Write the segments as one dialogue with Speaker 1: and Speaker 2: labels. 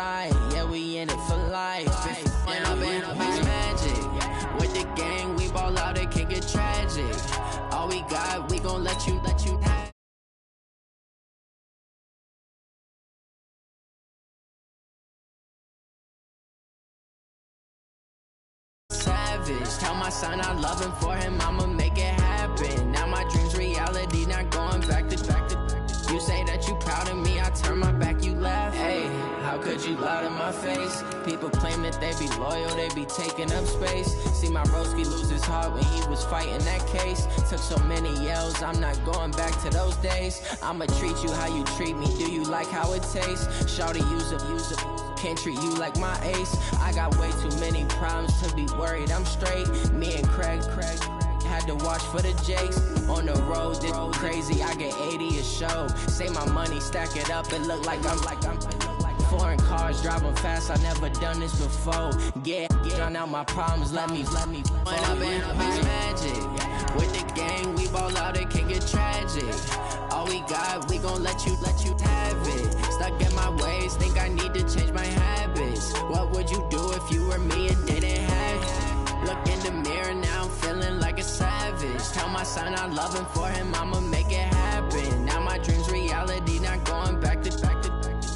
Speaker 1: side, yeah, we in it for life. When up in it's magic. With the gang, we ball out, it can get tragic. All we got, we gon' let you have. Savage, tell my son I love him, for him I'ma make it happen. Now my dreams reality, not going back to. You say that you proud of me, I turn my back, you laugh. Hey, how could you lie to my face? People claim that they be loyal, they be taking up space. See my broski lose his heart when he was fighting that case. Took so many yells, I'm not going back to those days. I'ma treat you how you treat me, do you like how it tastes? Shawty, use it, can't treat you like my ace. I got way too many problems to be worried, I'm straight. Me and Craig had to watch for the Jakes. On the road, this crazy, I get 80 a show. Say my money, stack it up, it look like I'm foreign cars, driving fast, I never done this before. Yeah, drown out my problems, let me When up in it's magic. With the gang, we ball out, it can get tragic. All we got, we gon' let you have it. Stuck in my ways, think I need to change my habits. What would you do if you were me and didn't have it? Look in the mirror now, I'm feeling like a savage. Tell my son I love him, for him I'ma make it happen. Now my dreams reality, not going back to.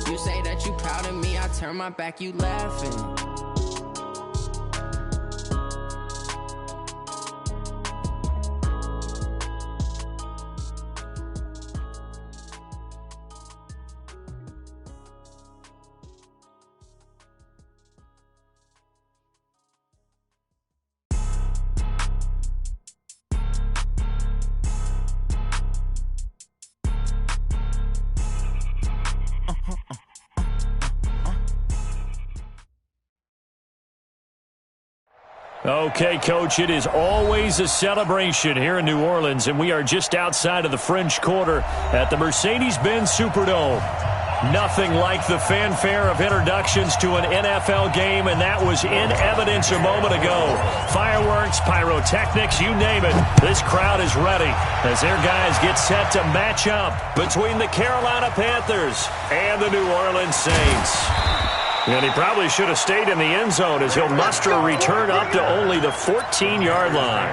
Speaker 1: You say that you proud of me, I turn my back, you laughing.
Speaker 2: Okay, Coach, it is always a celebration here in New Orleans, and we are just outside of the French Quarter at the Mercedes-Benz Superdome. Nothing like the fanfare of introductions to an NFL game, and that was in evidence a moment ago. Fireworks, pyrotechnics, you name it. This crowd is ready as their guys get set to match up between the Carolina Panthers and the New Orleans Saints. And he probably should have stayed in the end zone as he'll muster a return up to only the 14-yard line.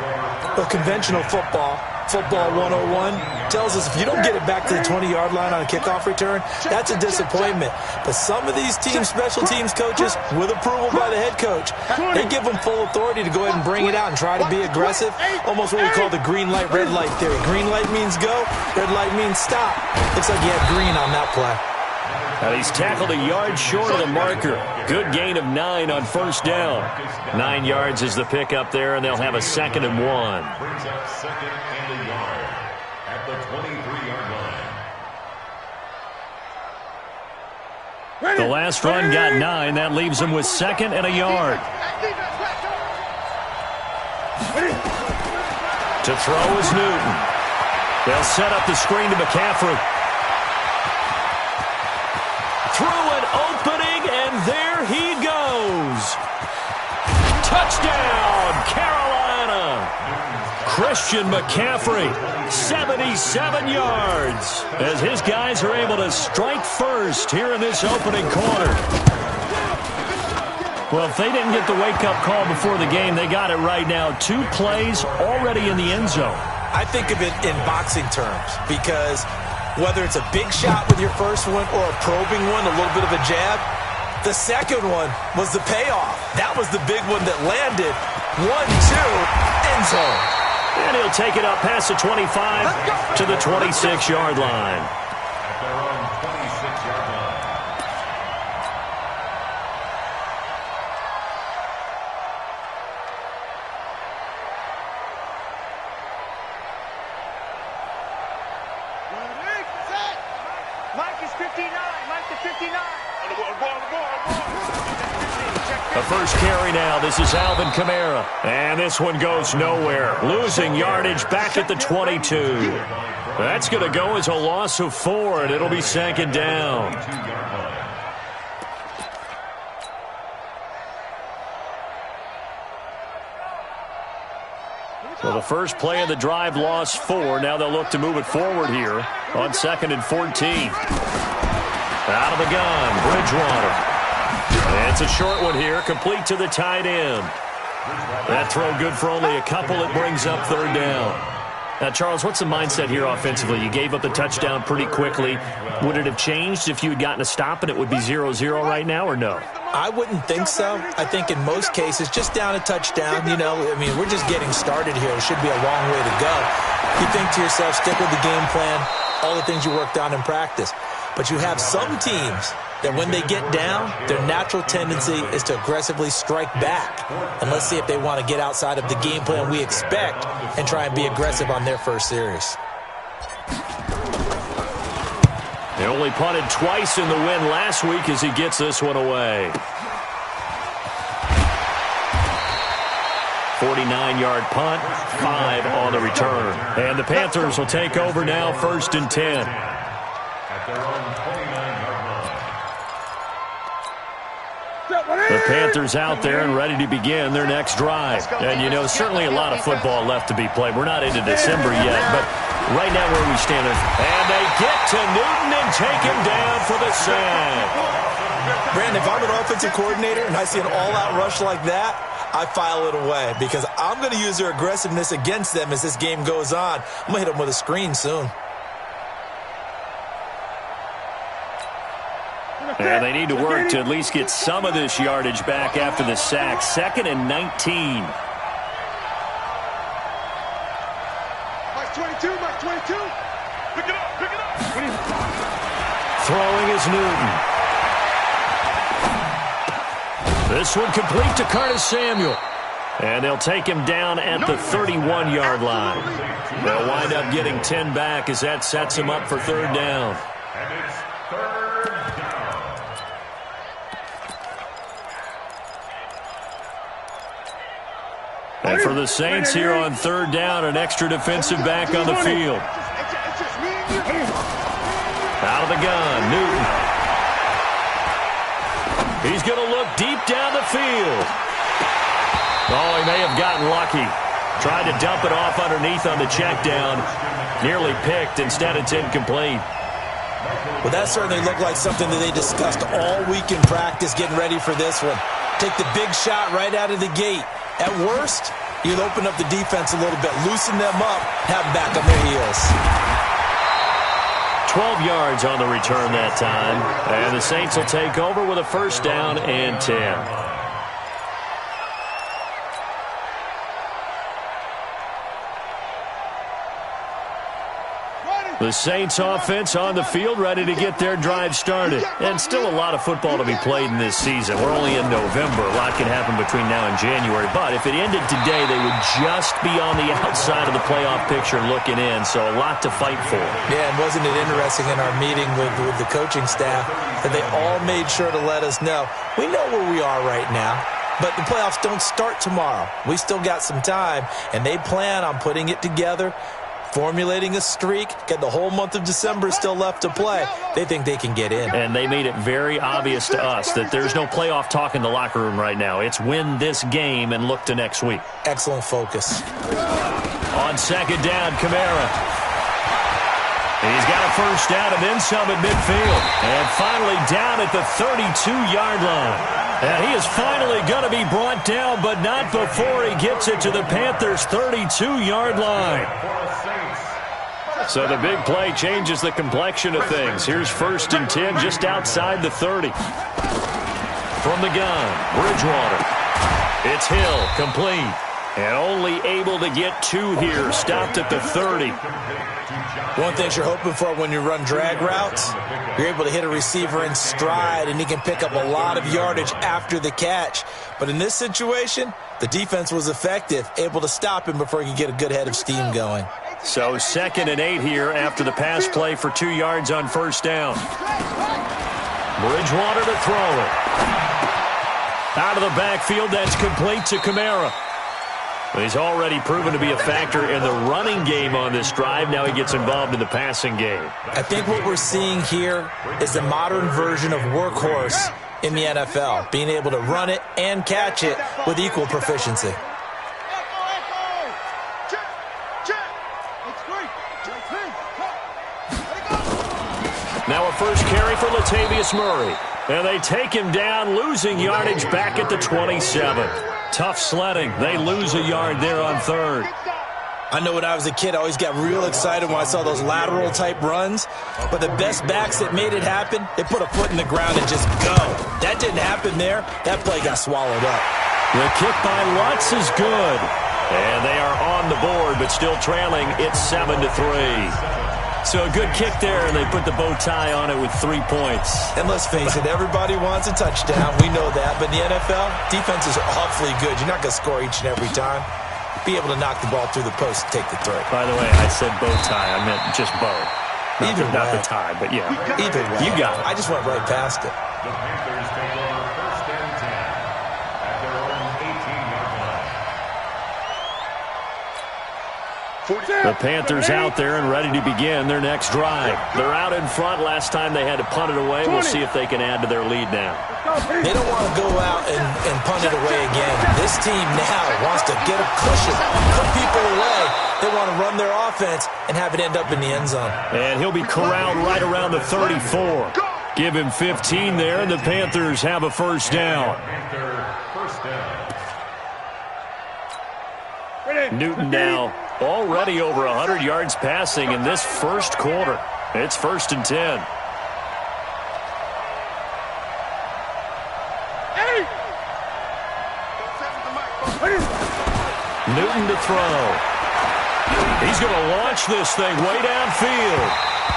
Speaker 3: Well, conventional football 101, tells us if you don't get it back to the 20-yard line on a kickoff return, that's a disappointment. But some of these teams, special teams coaches, with approval by the head coach, they give them full authority to go ahead and bring it out and try to be aggressive, almost what we call the green light, red light theory. Green light means go, red light means stop. Looks like he had green on that play.
Speaker 2: And he's tackled a yard short of the marker. Good gain of 9 on first down. 9 yards is the pickup there, and they'll have a 2nd and 1.
Speaker 4: Brings up 2nd and a yard at the 23-yard line.
Speaker 2: The last run got 9. That leaves him with 2nd and a yard. To throw is Newton. They'll set up the screen to McCaffrey. Through an opening, and there he goes. Touchdown, Carolina. Christian McCaffrey, 77 yards, as his guys are able to strike first here in this opening quarter. Well, if they didn't get the wake-up call before the game, they got it right now. 2 plays already in the end zone.
Speaker 3: I think of it in boxing terms because whether it's a big shot with your first one or a probing one, a little bit of a jab, the second one was the payoff. That was the big one that landed. 1-2, end zone.
Speaker 2: And he'll take it up past the 25 to the 26-yard line.
Speaker 4: At their own 26-yard line.
Speaker 5: Mike is 59. Mike to 59.
Speaker 2: The first carry now. This is Alvin Kamara. And this one goes nowhere. Losing yardage back at the 22. That's going to go as a loss of 4, and it'll be 2nd down. So the first play of the drive lost 4. Now they'll look to move it forward here on 2nd and 14. Out of the gun, Bridgewater. It's a short one here, complete to the tight end. That throw good for only a couple. It brings up third down. Now, Charles, what's the mindset here offensively? You gave up the touchdown pretty quickly. Would it have changed if you had gotten a stop and it would be 0-0 right now, or no?
Speaker 3: I wouldn't think so. I think in most cases, just down a touchdown, we're just getting started here. It should be a long way to go. You think to yourself, stick with the game plan, all the things you worked on in practice. But you have some teams that when they get down, their natural tendency is to aggressively strike back. And let's see if they want to get outside of the game plan we expect and try and be aggressive on their first series.
Speaker 2: They only punted twice in the win last week as he gets this one away. 49-yard punt, 5 on the return. And the Panthers will take over now, 1st and 10. The Panthers out there and ready to begin their next drive. And, certainly a lot of football left to be played. We're not into December yet, but right now where we stand. And they get to Newton and take him down for the sack.
Speaker 3: Brandon, if I'm an offensive coordinator and I see an all-out rush like that, I file it away because I'm going to use their aggressiveness against them as this game goes on. I'm going to hit them with a screen soon.
Speaker 2: And they need to work to at least get some of this yardage back after the sack. 2nd and 19.
Speaker 5: Mike 22, Mike 22. Pick it up, pick it up.
Speaker 2: Throwing is Newton. This one complete to Curtis Samuel. And they'll take him down at the 31-yard line. They'll wind up getting 10 back as that sets him up for third down.
Speaker 4: And it's third down.
Speaker 2: And for the Saints here on third down, an extra defensive back on the field. Out of the gun, Newton. He's going to look deep down the field. Oh, he may have gotten lucky. Tried to dump it off underneath on the check down. Nearly picked. Instead, it's incomplete.
Speaker 3: Well, that certainly looked like something that they discussed all week in practice getting ready for this one. Take the big shot right out of the gate. At worst, you'll open up the defense a little bit, loosen them up, have them back on their heels.
Speaker 2: 12 yards on the return that time. And the Saints will take over with a first down and 10. The Saints offense on the field ready to get their drive started. And still a lot of football to be played in this season. We're only in November. A lot can happen between now and January. But if it ended today, they would just be on the outside of the playoff picture looking in. So a lot to fight for.
Speaker 3: Yeah, and wasn't it interesting in our meeting with the coaching staff that they all made sure to let us know, we know where we are right now. But the playoffs don't start tomorrow. We still got some time, and they plan on putting it together, formulating a streak, get the whole month of December still left to play. They think they can get in.
Speaker 2: And they made it very obvious to us that there's no playoff talk in the locker room right now. It's win this game and look to next week.
Speaker 3: Excellent focus.
Speaker 2: On second down, Kamara. He's got a first down and then some at midfield. And finally down at the 32-yard line. And he is finally going to be brought down, but not before he gets it to the Panthers' 32-yard line. So the big play changes the complexion of things. Here's 1st and 10 just outside the 30. From the gun, Bridgewater. It's Hill, complete. And only able to get 2 here, stopped at the 30.
Speaker 3: One thing you're hoping for when you run drag routes, you're able to hit a receiver in stride, and he can pick up a lot of yardage after the catch. But in this situation, the defense was effective, able to stop him before he could get a good head of steam going.
Speaker 2: So 2nd and 8 here after the pass play for 2 yards on first down. Bridgewater to throw it. Out of the backfield, that's complete to Kamara. He's already proven to be a factor in the running game on this drive. Now he gets involved in the passing game.
Speaker 3: I think what we're seeing here is the modern version of workhorse in the NFL, being able to run it and catch it with equal proficiency.
Speaker 2: Now a first carry for Latavius Murray. And they take him down, losing yardage back at the 27. Tough sledding. They lose a yard there on third.
Speaker 3: I know when I was a kid, I always got real excited when I saw those lateral-type runs. But the best backs that made it happen, they put a foot in the ground and just go. That didn't happen there. That play got swallowed up.
Speaker 2: The kick by Lutz is good. And they are on the board, but still trailing. It's 7-3. So a good kick there, and they put the bow tie on it with 3 points.
Speaker 3: And let's face it, everybody wants a touchdown. We know that. But in the NFL, defenses are awfully good. You're not going to score each and every time. Be able to knock the ball through the post and take the throw.
Speaker 2: By the way, I said bow tie. I meant just bow. Not the tie, but yeah.
Speaker 3: Either way.
Speaker 2: You got it.
Speaker 3: I just went right past it.
Speaker 4: The Panthers take over first and 10 at their own 18-yard line.
Speaker 2: The Panthers out there and ready to begin their next drive. They're out in front. Last time they had to punt it away. We'll see if they can add to their lead now.
Speaker 3: They don't want to go out and punt it away again. This team now wants to get a cushion, put people away. They want to run their offense and have it end up in the end zone.
Speaker 2: And he'll be corralled right around the 34. Give him 15 there, and the Panthers have a first down. Newton now already over 100 yards passing in this first quarter. It's 1st and 10. Newton to throw. He's going to launch this thing way downfield.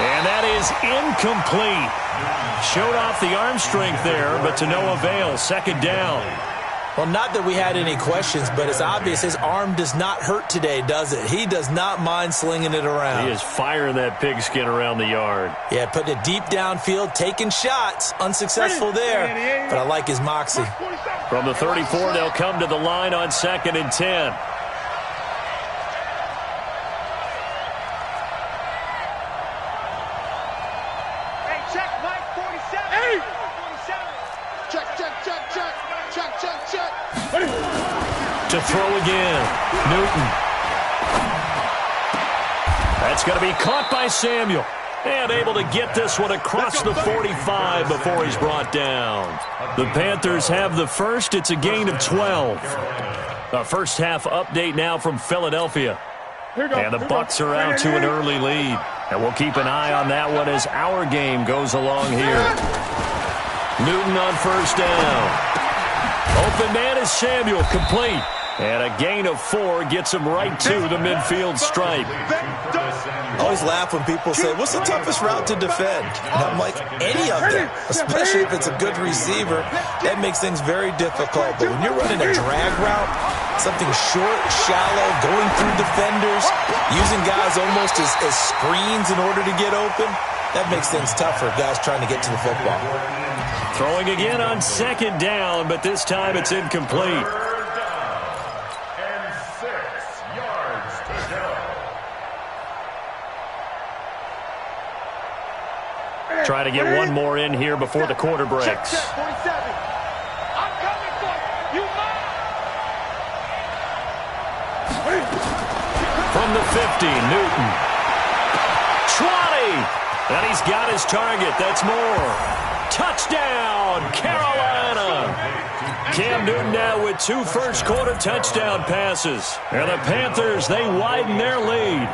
Speaker 2: And that is incomplete. Showed off the arm strength there, but to no avail. Second down.
Speaker 3: Well, not that we had any questions, but it's obvious his arm does not hurt today, does it? He does not mind slinging it around.
Speaker 2: He is firing that pigskin around the yard.
Speaker 3: Yeah, putting it deep downfield, taking shots. Unsuccessful there, but I like his moxie.
Speaker 2: From the 34, they'll come to the line on 2nd and 10. To throw again. Newton. That's going to be caught by Samuel. And able to get this one across the 45 before he's brought down. The Panthers have the first. It's a gain of 12. A first half update now from Philadelphia. And the Bucs are out to an early lead. And we'll keep an eye on that one as our game goes along here. Newton on first down. Open man is Samuel, complete. And a gain of 4 gets him right to the midfield stripe.
Speaker 3: I always laugh when people say, what's the toughest route to defend? And I'm like, any of them, especially if it's a good receiver. That makes things very difficult. But when you're running a drag route, something short, shallow, going through defenders, using guys almost as screens in order to get open, that makes things tough for guys trying to get to the football.
Speaker 2: Throwing again on 2nd down, but this time it's incomplete. Try to get one more in here before the quarter breaks. From the 50, Newton. 20! And he's got his target. That's more. Touchdown, Carolina! Cam Newton now with 2 first-quarter touchdown passes. And the Panthers, they widen their lead.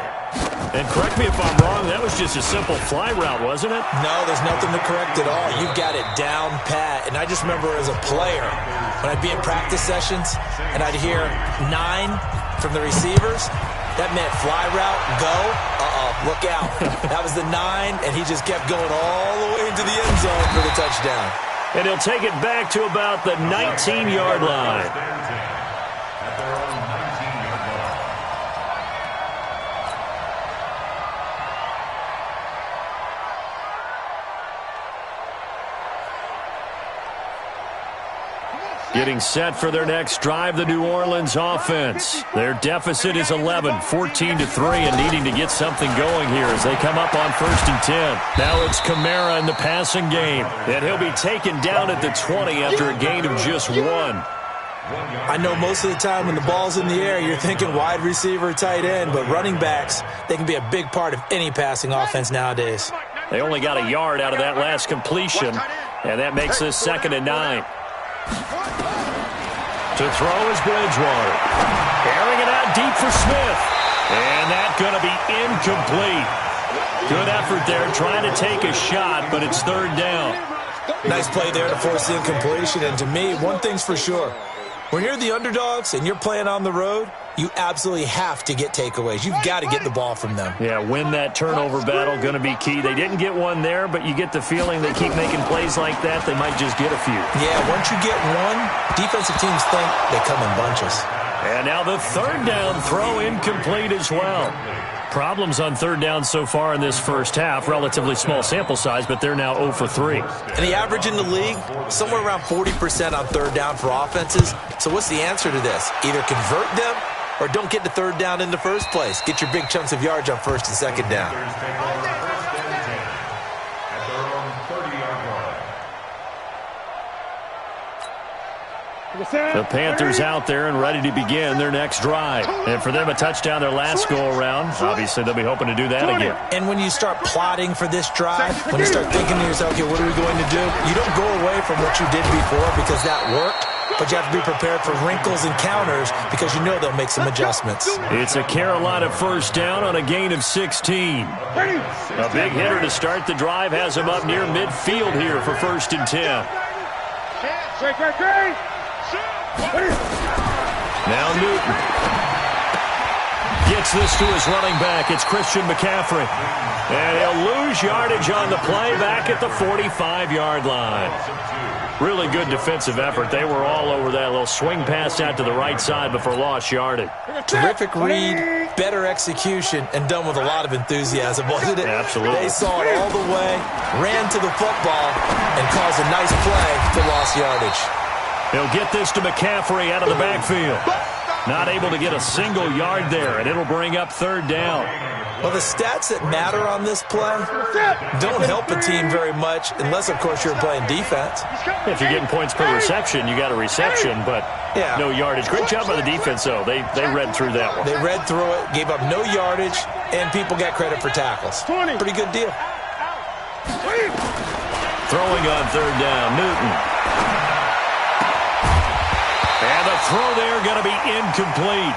Speaker 2: And correct me if I'm wrong, that was just a simple fly route, wasn't it?
Speaker 3: No, there's nothing to correct at all. You got it down pat. And I just remember as a player, when I'd be in practice sessions and I'd hear 9 from the receivers, that meant fly route, go, look out. That was the 9, and he just kept going all the way into the end zone for the touchdown.
Speaker 2: And he'll take it back to about the 19-yard line. Getting set for their next drive, the New Orleans offense. Their deficit is 11, 14-3, and needing to get something going here as they come up on 1st and 10. Now it's Kamara in the passing game, and he'll be taken down at the 20 after a gain of just 1.
Speaker 3: I know most of the time when the ball's in the air, you're thinking wide receiver, tight end, but running backs, they can be a big part of any passing offense nowadays.
Speaker 2: They only got a yard out of that last completion, and that makes this 2nd and 9. To throw is Bridgewater. Airing it out deep for Smith. And that's going to be incomplete. Good effort there trying to take a shot, but it's 3rd down.
Speaker 3: Nice play there to force the incompletion. And to me, one thing's for sure. When you're the underdogs and you're playing on the road, you absolutely have to get takeaways. You've got to get the ball from them.
Speaker 2: Yeah, win that turnover battle, going to be key. They didn't get one there, but you get the feeling they keep making plays like that, they might just get a few.
Speaker 3: Yeah, once you get one, defensive teams think they come in bunches.
Speaker 2: And now the 3rd down throw incomplete as well. Problems on 3rd down so far in this first half. Relatively small sample size, but they're now 0 for 3.
Speaker 3: And the average in the league, somewhere around 40% on 3rd down for offenses. So what's the answer to this? Either convert them or don't get to 3rd down in the first place. Get your big chunks of yards on 1st and 2nd down.
Speaker 2: The Panthers out there and ready to begin their next drive. And for them, a touchdown their last go-around. Obviously, they'll be hoping to do that again.
Speaker 3: And when you start plotting for this drive, when you start thinking to yourself, okay, what are we going to do? You don't go away from what you did before because that worked. But you have to be prepared for wrinkles and counters because you know they'll make some adjustments.
Speaker 2: It's a Carolina 1st down on a gain of 16. A big hitter to start the drive has him up near midfield here for 1st and 10. Now Newton gets this to his running back. It's Christian McCaffrey. And he'll lose yardage on the play back at the 45-yard line. Really good defensive effort. They were all over that little swing pass out to the right side before lost yardage.
Speaker 3: Terrific read, better execution, and done with a lot of enthusiasm, wasn't it?
Speaker 2: Absolutely.
Speaker 3: They saw it all the way, ran to the football, and caused a nice play for lost yardage.
Speaker 2: He'll get this to McCaffrey out of the backfield. Not able to get a single yard there, and it'll bring up 3rd down.
Speaker 3: Well, the stats that matter on this play don't help a team very much unless, of course, you're playing defense.
Speaker 2: If you're getting points per reception, you got a reception, but no yardage. Great job by the defense, though. They read through that one.
Speaker 3: They read through it, gave up no yardage, and people got credit for tackles. Pretty good deal.
Speaker 2: Throwing on 3rd down, Newton. And the throw there going to be incomplete.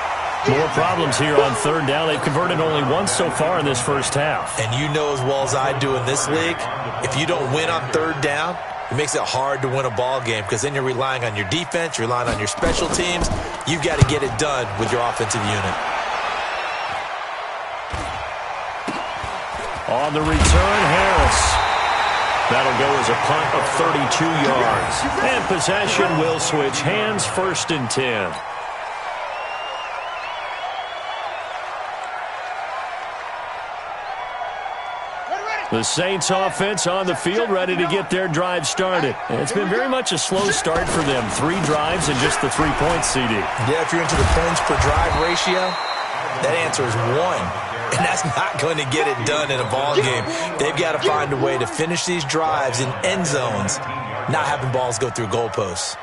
Speaker 2: More problems here on 3rd down. They've converted only once so far in this first half.
Speaker 3: And you know as well as I do in this league, if you don't win on 3rd down, it makes it hard to win a ball game because then you're relying on your defense, you're relying on your special teams. You've got to get it done with your offensive unit.
Speaker 2: On the return, Harris. That'll go as a punt of 32 yards. And possession will switch hands, 1st and 10. The Saints offense on the field, ready to get their drive started. And it's been very much a slow start for them. 3 drives and just the 3 points, CD.
Speaker 3: Yeah, if you're into the points per drive ratio, that answer is 1. And that's not going to get it done in a ball game. They've got to find a way to finish these drives in end zones, not having balls go through goalposts.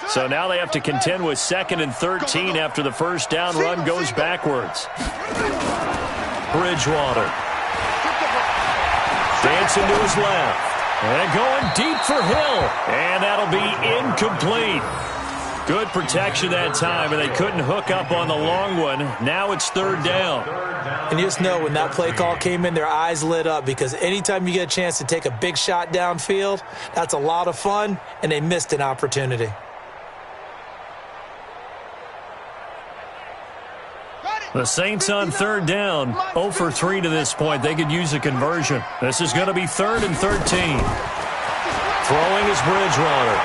Speaker 2: So now they have to contend with 2nd and 13 after the first down run goes backwards. Bridgewater. Dancing to his left. And going deep for Hill. And that'll be incomplete. Good protection that time, and they couldn't hook up on the long one. Now it's 3rd down.
Speaker 3: And you just know when that play call came in, their eyes lit up because anytime you get a chance to take a big shot downfield, that's a lot of fun, and they missed an opportunity.
Speaker 2: The Saints on 3rd down, 0 for 3 to this point. They could use a conversion. This is going to be 3rd and 13. Throwing is Bridgewater.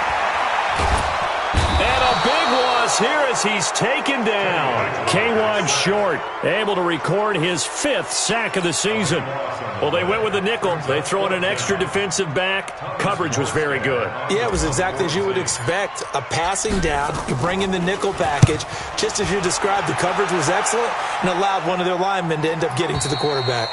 Speaker 2: And a big loss here as he's taken down. K1 short, able to record his 5th sack of the season. Well, they went with the nickel. They throw in an extra defensive back. Coverage was very good.
Speaker 3: Yeah, it was exactly as you would expect. A passing down, you bring in the nickel package. Just as you described, the coverage was excellent and allowed one of their linemen to end up getting to the quarterback.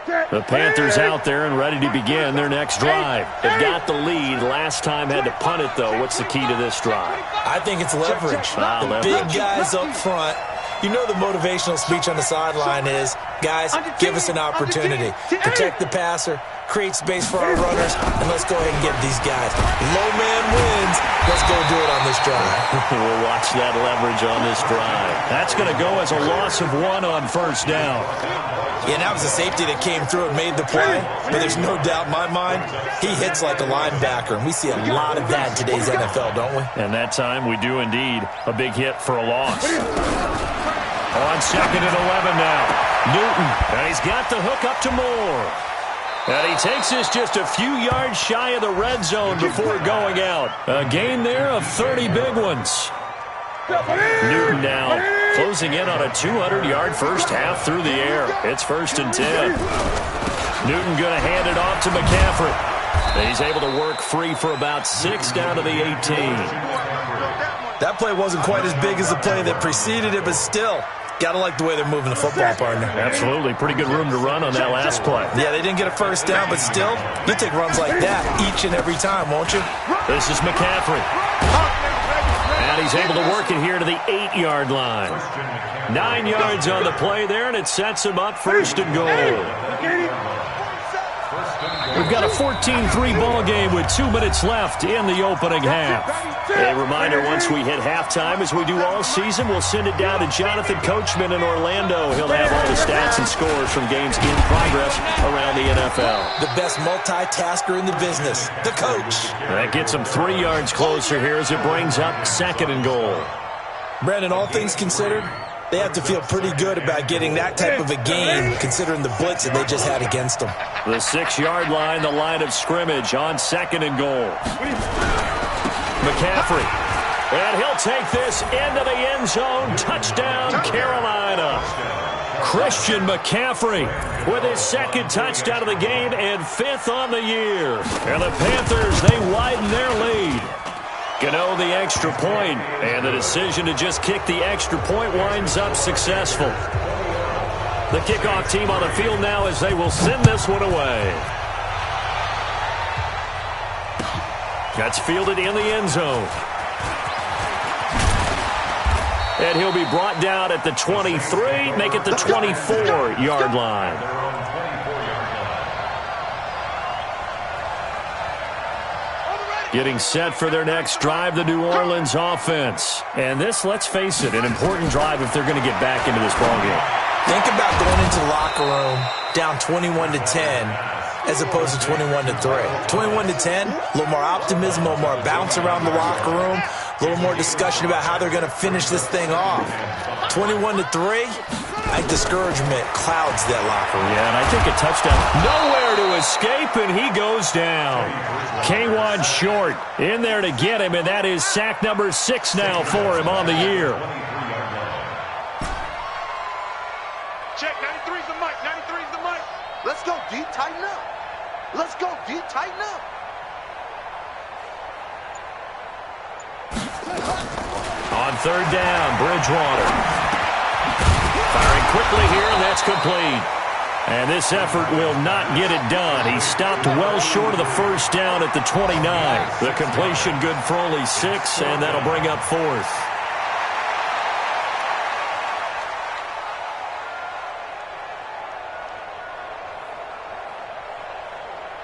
Speaker 2: The Panthers out there and ready to begin their next drive. They've got the lead. Last time had to punt it, though. What's the key to this drive?
Speaker 3: I think it's leverage. The
Speaker 2: Leverage.
Speaker 3: big guys up front. You know the motivational speech on the sideline is, guys, give us an opportunity. Protect the passer, create space for our runners, and let's go ahead and get these guys. Low man wins. Let's go do it on this drive.
Speaker 2: We'll watch that leverage on this drive. That's going to go as a loss of 1 on first down.
Speaker 3: Yeah, and that was a safety that came through and made the play, but there's no doubt in my mind, he hits like a linebacker, and we see a lot of that in today's NFL, don't we?
Speaker 2: And that time we do indeed. A big hit for a loss. On 2nd and 11 now. Newton, and he's got the hook up to Moore. And he takes this just a few yards shy of the red zone before going out. A gain there of 30 big ones. Newton now closing in on a 200-yard first half through the air. It's 1st and 10. Newton going to hand it off to McCaffrey. And he's able to work free for about 6 down to the 18.
Speaker 3: That play wasn't quite as big as the play that preceded it, but still, gotta like the way they're moving the football, partner.
Speaker 2: Absolutely. Pretty good room to run on that last play.
Speaker 3: Yeah, they didn't get a first down, but still, you take runs like that each and every time, won't you?
Speaker 2: This is McCaffrey. And he's able to work it here to the 8-yard line. 9 yards on the play there, and it sets him up 1st and goal. We've got a 14-3 ball game with 2 minutes left in the opening half. A reminder, once we hit halftime, as we do all season, we'll send it down to Jonathan Coachman in Orlando. He'll have all the stats and scores from games in progress around the NFL.
Speaker 3: The best multitasker in the business, the coach.
Speaker 2: That gets him 3 yards closer here as it brings up 2nd and goal.
Speaker 3: Brandon, all things considered, they have to feel pretty good about getting that type of a game, considering the blitz that they just had against them.
Speaker 2: The 6-yard line, the line of scrimmage on 2nd and goal. McCaffrey. And he'll take this into the end zone. Touchdown, Carolina. Christian McCaffrey with his 2nd touchdown of the game and 5th on the year. And the Panthers, they widen their lead. Gano the extra point, and the decision to just kick the extra point winds up successful. The kickoff team on the field now as they will send this one away. That's fielded in the end zone. And he'll be brought down at the 23, make it the 24-yard line. Getting set for their next drive, the New Orleans offense. And this, let's face it, an important drive if they're going to get back into this ballgame.
Speaker 3: Think about going into the locker room down 21-10 as opposed to 21-3. 21-10, a little more optimism, a little more bounce around the locker room, a little more discussion about how they're going to finish this thing off. 21-3, I think discouragement clouds that locker room.
Speaker 2: Yeah, and I think a touchdown. Nowhere to escape, and he goes down. K1 Short in there to get him, and that is sack number 6 now for him on the year.
Speaker 5: Check, 93's the mic, 93's the mic.
Speaker 6: Let's go deep, tighten up. Let's go deep, tighten up.
Speaker 2: On 3rd down, Bridgewater. Firing quickly here, and that's complete. And this effort will not get it done. He stopped well short of the first down at the 29. The completion good for only 6, and that'll bring up 4th.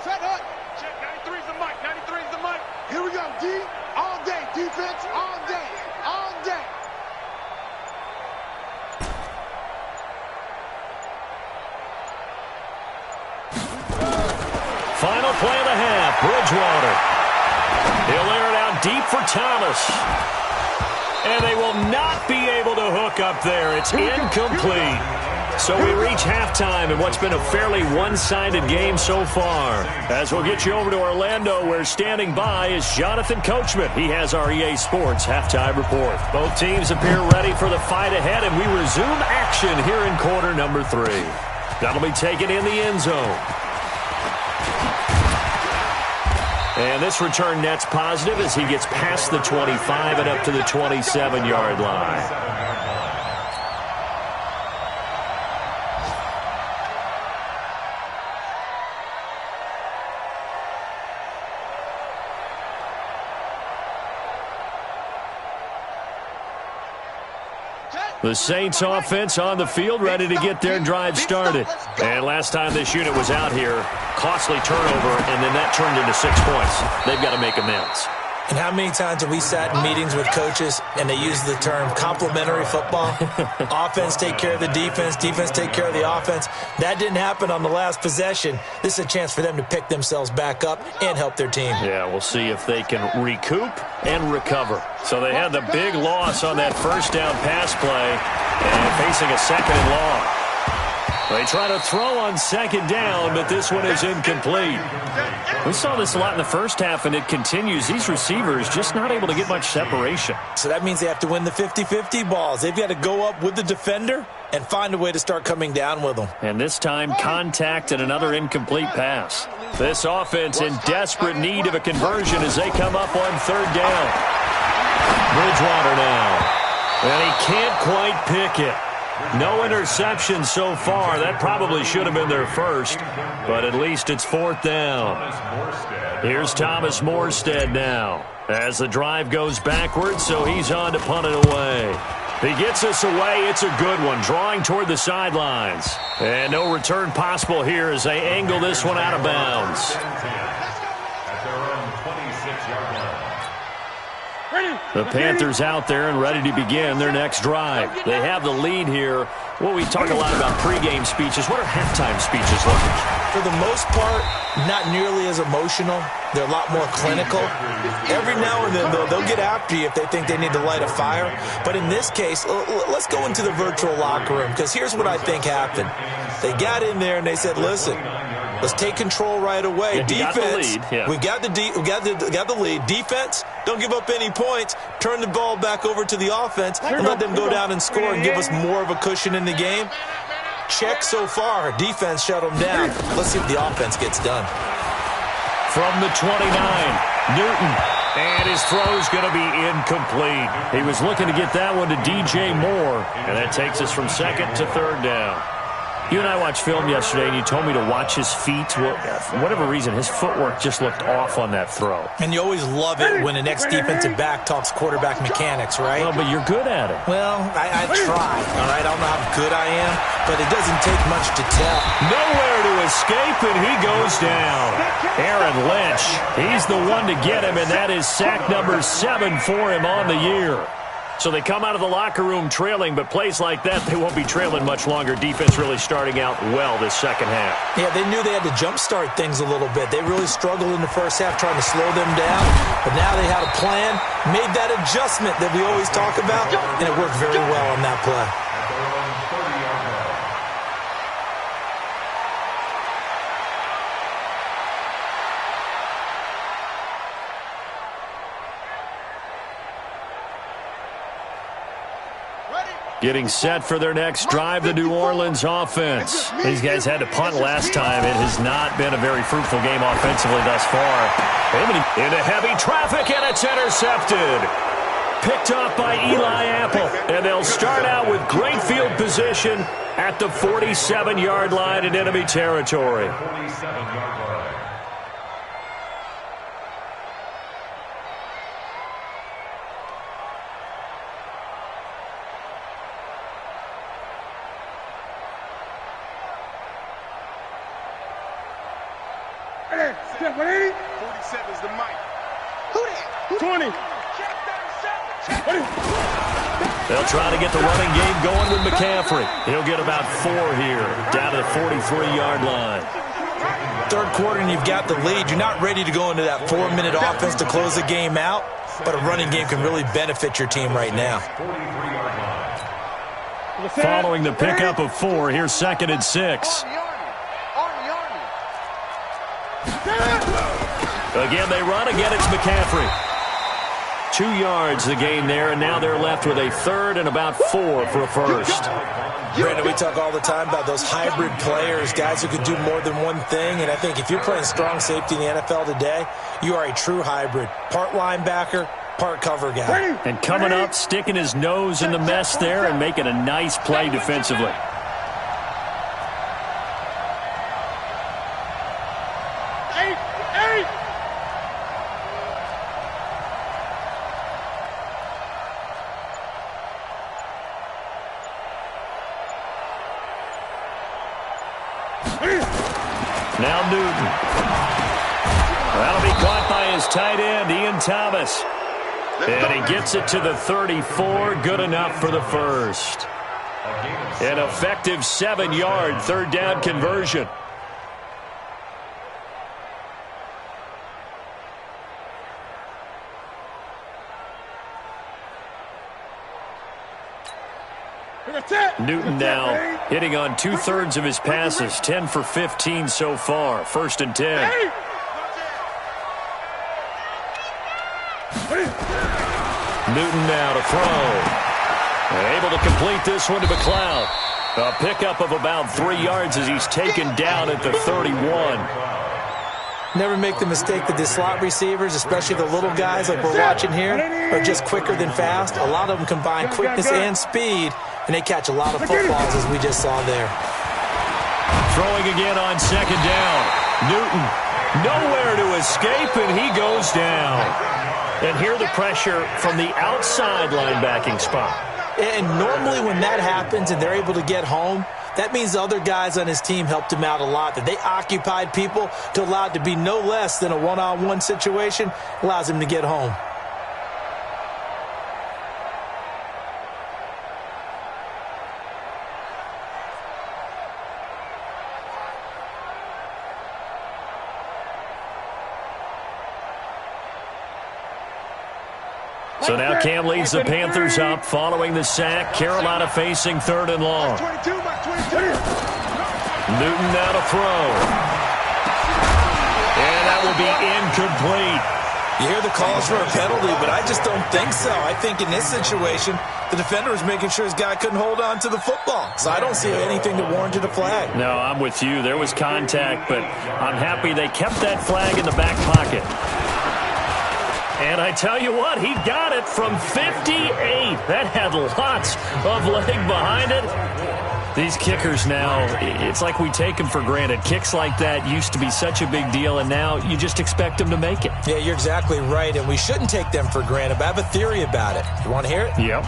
Speaker 5: Set up. Check, 93's the mic, 93's the mic.
Speaker 6: Here we go, D. All day, defense, all day, all day.
Speaker 2: Final play of the half, Bridgewater. He'll air it out deep for Thomas. And they will not be able to hook up there. It's incomplete. So we reach halftime in what's been a fairly one-sided game so far. As we'll get you over to Orlando, where standing by is Jonathan Coachman. He has our EA Sports halftime report. Both teams appear ready for the fight ahead, and we resume action here in quarter number 3. That'll be taken in the end zone. And this return net's positive as he gets past the 25 and up to the 27-yard line. The Saints offense on the field, ready to get their drive started. And last time this unit was out here, costly turnover, and then that turned into 6 points. They've got to make amends.
Speaker 3: And how many times have we sat in meetings with coaches and they use the term complementary football? Offense take care of the defense, defense take care of the offense. That didn't happen on the last possession. This is a chance for them to pick themselves back up and help their team.
Speaker 2: Yeah, we'll see if they can recoup and recover. So they had the big loss on that first down pass play and facing a second and long. They try to throw on second down, but this one is incomplete. We saw this a lot in the first half, and it continues. These receivers just not able to get much separation.
Speaker 3: So that means they have to win the 50-50 balls. They've got to go up with the defender and find a way to start coming down with them.
Speaker 2: And this time, contact and another incomplete pass. This offense in desperate need of a conversion as they come up on third down. Bridgewater now. And he can't quite pick it. No interception so far. That probably should have been their first, but at least it's fourth down. Here's Thomas Morstead now as the drive goes backwards, so he's on to punt it away. He gets us away. It's a good one, drawing toward the sidelines. And no return possible here as they angle this one out of bounds. The Panthers out there and ready to begin their next drive. They have the lead here. Well, we talk a lot about pregame speeches. What are halftime speeches like?
Speaker 3: For the most part, not nearly as emotional. They're a lot more clinical. Every now and then, though, they'll get after you if they think they need to light a fire. But in this case, let's go into the virtual locker room, because here's what I think happened. They got in there and they said, listen, let's take control right away.
Speaker 2: Yeah,
Speaker 3: defense,
Speaker 2: we
Speaker 3: got the lead. Defense, don't give up any points. Turn the ball back over to the offense and let them go down and score and give us more of a cushion in the game. Check so far. Defense shut them down. Let's see if the offense gets done.
Speaker 2: From the 29, Newton. And his throw's going to be incomplete. He was looking to get that one to DJ Moore. And that takes us from second to third down. You and I watched film yesterday, and you told me to watch his feet. Well, for whatever reason, his footwork just looked off on that throw.
Speaker 3: And you always love it when the next defensive back talks quarterback mechanics, right?
Speaker 2: Well, but you're good at it.
Speaker 3: Well, I try, all right? I don't know how good I am, but it doesn't take much to tell.
Speaker 2: Nowhere to escape, and he goes down. Aaron Lynch, he's the one to get him, and that is sack number 7 for him on the year. So they come out of the locker room trailing, but plays like that, they won't be trailing much longer. Defense really starting out well this second half.
Speaker 3: Yeah, they knew they had to jumpstart things a little bit. They really struggled in the first half trying to slow them down, but now they had a plan, made that adjustment that we always talk about, and it worked very well on that play.
Speaker 2: Getting set for their next drive, the New Orleans offense. These guys had to punt last time. It has not been a very fruitful game offensively thus far. Into heavy traffic, and it's intercepted. Picked up by Eli Apple. And they'll start out with great field position at the 47-yard line in enemy territory.
Speaker 4: 47-yard line.
Speaker 5: Step 180. 47 is the mic. Who that? 20.
Speaker 2: They'll try to get the running game going with McCaffrey. He'll get about 4 here, down to the 43-yard line.
Speaker 3: Third quarter and you've got the lead. You're not ready to go into that 4-minute offense to close the game out, but a running game can really benefit your team right now.
Speaker 2: Following the pickup of 4, here's second and 6. Again, they run. Again, it's McCaffrey. 2 yards the gain there, and now they're left with a third and about 4 for a first.
Speaker 3: Brandon, we talk all the time about those hybrid players, guys who could do more than one thing, and I think if you're playing strong safety in the NFL today, you are a true hybrid. Part linebacker, part cover guy.
Speaker 2: And coming up, sticking his nose in the mess there and making a nice play defensively. Now Newton. That'll be caught by his tight end, Ian Thomas. And he gets it to the 34. Good enough for the first. An effective 7-yard third down conversion. Newton now hitting on 2/3 of his passes, 10 for 15 so far. 1st and 10. Newton now to throw. Able to complete this one to McLeod. A pickup of about 3 yards as he's taken down at the 31.
Speaker 3: Never make the mistake that the slot receivers, especially the little guys like we're watching here, are just quicker than fast. A lot of them combine quickness and speed, and they catch a lot of footballs, as we just saw there.
Speaker 2: Throwing again on 2nd down. Newton nowhere to escape, and he goes down. And here the pressure from the outside linebacking spot.
Speaker 3: And normally when that happens and they're able to get home, that means the other guys on his team helped him out a lot. That they occupied people to allow it to be no less than a one-on-one situation allows him to get home.
Speaker 2: So now Cam leads the Panthers up following the sack. Carolina facing 3rd and long. Newton now to throw. And that will be incomplete.
Speaker 3: You hear the calls for a penalty, but I just don't think so. I think in this situation, the defender was making sure his guy couldn't hold on to the football. So I don't see anything that warranted a flag.
Speaker 2: No, I'm with you. There was contact, but I'm happy they kept that flag in the back pocket. And I tell you what, he got it from 58. That had lots of leg behind it. These kickers now, it's like we take them for granted. Kicks like that used to be such a big deal, and now you just expect them to make it.
Speaker 3: Yeah, you're exactly right, and we shouldn't take them for granted. But I have a theory about it. You want to hear it?
Speaker 2: Yep.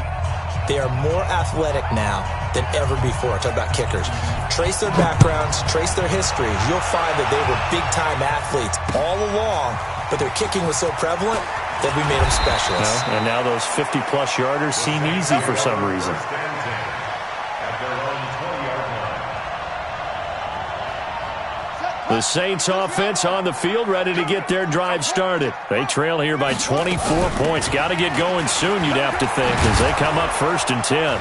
Speaker 3: They are more athletic now than ever before. Talk about kickers. Trace their backgrounds, trace their histories. You'll find that they were big-time athletes all along, but their kicking was so prevalent that we made them specialists.
Speaker 2: And now those 50-plus yarders seem easy for some reason. The Saints offense on the field, ready to get their drive started. They trail here by 24 points. Got to get going soon, you'd have to think, as they come up 1st and 10.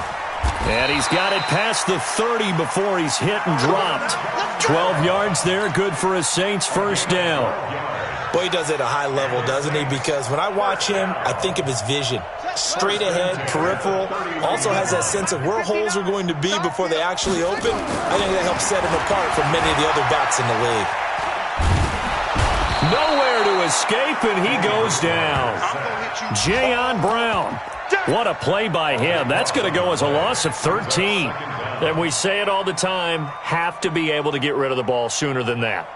Speaker 2: And he's got it past the 30 before he's hit and dropped. 12 yards there, good for a Saints 1st down.
Speaker 3: Boy, he does it at a high level, doesn't he? Because when I watch him, I think of his vision. Straight ahead, peripheral. Also has that sense of where holes are going to be before they actually open. I think that helps set him apart from many of the other backs in the league.
Speaker 2: Nowhere to escape, and he goes down. Jayon Brown. What a play by him. That's going to go as a loss of 13. And we say it all the time, have to be able to get rid of the ball sooner than that.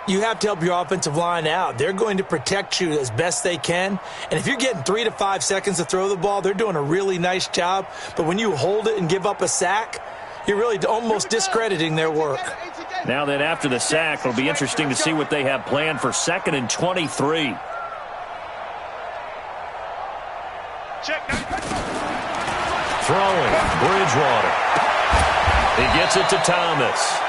Speaker 3: You have to help your offensive line out. They're going to protect you as best they can. And if you're getting 3 to 5 seconds to throw the ball, they're doing a really nice job. But when you hold it and give up a sack, you're really almost discrediting their work.
Speaker 2: Now then, after the sack, it'll be interesting to see what they have planned for 2nd and 23. Throwing, Bridgewater. He gets it to Thomas.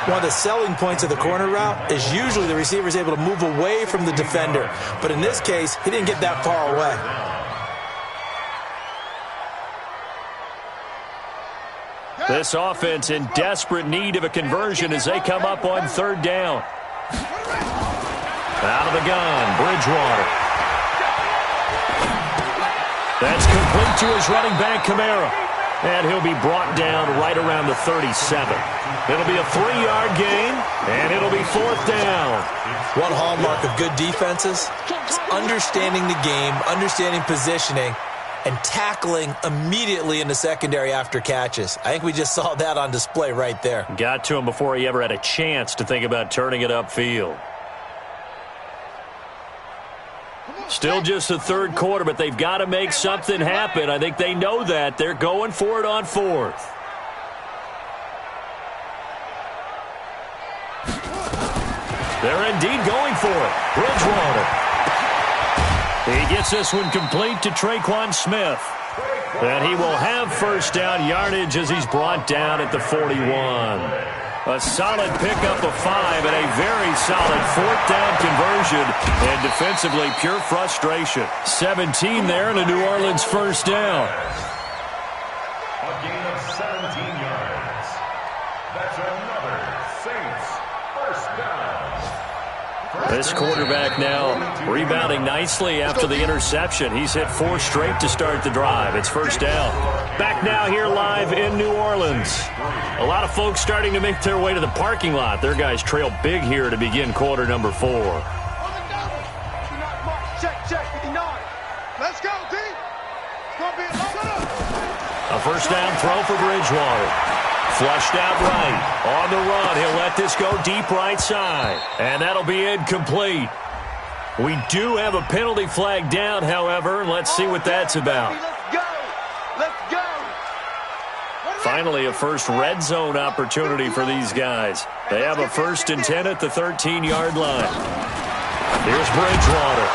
Speaker 3: One of the selling points of the corner route is usually the receiver is able to move away from the defender. But in this case, he didn't get that far away.
Speaker 2: This offense in desperate need of a conversion as they come up on 3rd down. Out of the gun, Bridgewater. That's complete to his running back, Kamara. And he'll be brought down right around the 37. It'll be a 3-yard gain, and it'll be 4th down.
Speaker 3: One hallmark of good defenses is understanding the game, understanding positioning, and tackling immediately in the secondary after catches. I think we just saw that on display right there.
Speaker 2: Got to him before he ever had a chance to think about turning it upfield. Still just the 3rd quarter, but they've got to make something happen. I think they know that. They're going for it on 4th. They're indeed going for it. Bridgewater. He gets this one complete to Traquan Smith. And he will have first down yardage as he's brought down at the 41. A solid pickup of 5 and a very solid fourth down conversion. And defensively, pure frustration. 17 there and a New Orleans first down.
Speaker 4: A gain of 17 yards. That's another Saints first down.
Speaker 2: This quarterback now rebounding nicely after the interception. He's hit 4 straight to start the drive. It's first down. Back now here live in New Orleans. A lot of folks starting to make their way to the parking lot. Their guys trail big here to begin quarter number 4.
Speaker 6: Check, 59. Let's go, D. It's going to be
Speaker 2: A first down throw for Bridgewater. Flushed out right. On the run, he'll let this go deep right side. And that'll be incomplete. We do have a penalty flag down, however. Let's see what that's about.
Speaker 6: Let's go. Let's go.
Speaker 2: Finally, a first red zone opportunity for these guys. They have a 1st and 10 at the 13-yard line. Here's Bridgewater.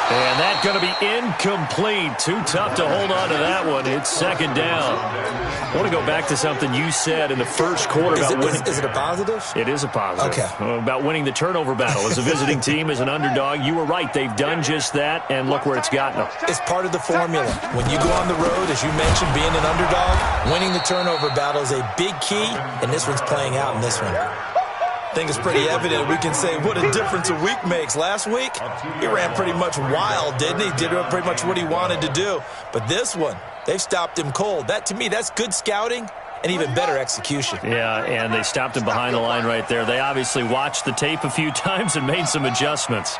Speaker 2: And that's going to be incomplete. Too tough to hold on to that one. It's second down. I want to go back to something you said in the first quarter.
Speaker 3: Is it a positive?
Speaker 2: It is a positive.
Speaker 3: Okay.
Speaker 2: About winning the turnover battle. As a visiting team, as an underdog, you were right. They've done just that, and look where it's gotten them.
Speaker 3: It's part of the formula. When you go on the road, as you mentioned, being an underdog, winning the turnover battle is a big key, and this one's playing out in this one. I think it's pretty evident. We can say what a difference a week makes. Last week, he ran pretty much wild, didn't he? Did pretty much what he wanted to do. But this one, they've stopped him cold. That, to me, that's good scouting and even better execution.
Speaker 2: Yeah, and they stopped him behind the line right there. They obviously watched the tape a few times and made some adjustments.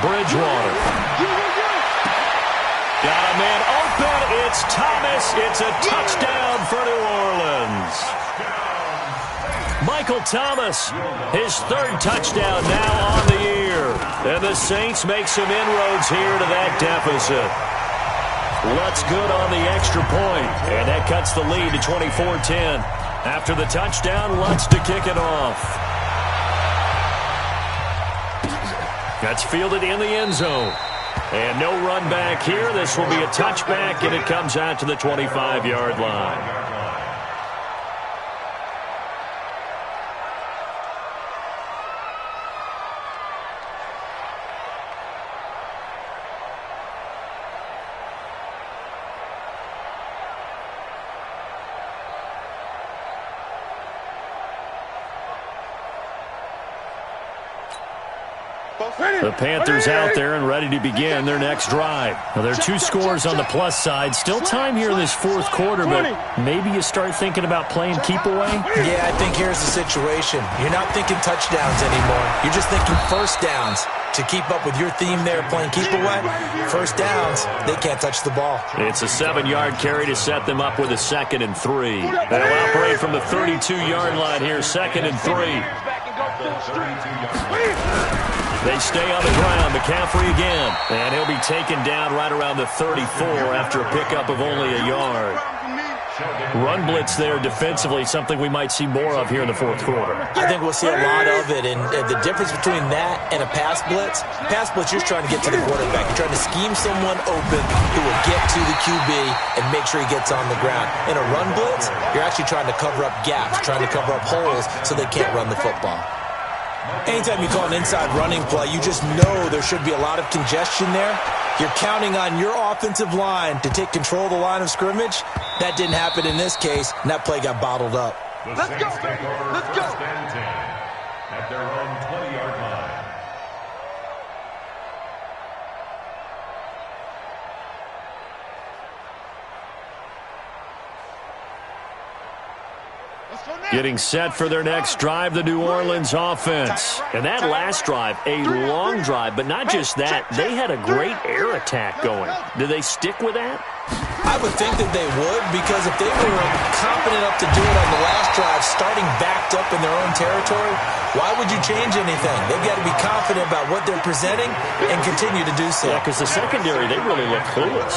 Speaker 2: Bridgewater. Got a man open. It's Thomas. It's a touchdown for New Orleans. Michael Thomas, his 3rd touchdown now on the year. And the Saints make some inroads here to that deficit. Lutz good on the extra point, and that cuts the lead to 24-10. After the touchdown, Lutz to kick it off. That's fielded in the end zone. And no run back here. This will be a touchback, and it comes out to the 25-yard line. The Panthers out there and ready to begin their next drive. Now, there are 2 scores on the plus side. Still time here in this 4th quarter, but maybe you start thinking about playing keep away?
Speaker 3: Yeah, I think here's the situation. You're not thinking touchdowns anymore. You're just thinking first downs. To keep up with your theme there, playing keep away, first downs, they can't touch the ball.
Speaker 2: It's a 7-yard carry to set them up with a 2nd and 3. They'll operate from the 32-yard line here, 2nd and 3. They stay on the ground. McCaffrey again. And he'll be taken down right around the 34 after a pickup of only a yard. Run blitz there defensively, something we might see more of here in the 4th quarter.
Speaker 3: I think we'll see a lot of it, and the difference between that and a pass blitz, you're just trying to get to the quarterback. You're trying to scheme someone open who will get to the QB and make sure he gets on the ground. In a run blitz, you're actually trying to cover up gaps, trying to cover up holes so they can't run the football. Anytime you call an inside running play, you just know there should be a lot of congestion there. You're counting on your offensive line to take control of the line of scrimmage. That didn't happen in this case, and that play got bottled up.
Speaker 4: Let's go, baby. Let's go. At their own 20-yard line.
Speaker 2: Getting set for their next drive, the New Orleans offense. And that last drive, a long drive, but not just that. They had a great air attack going. Do they stick with that?
Speaker 3: I would think that they would, because if they were confident enough to do it on the last drive, starting backed up in their own territory, why would you change anything? They've got to be confident about what they're presenting and continue to do so.
Speaker 2: Yeah, because the secondary, they really look clueless.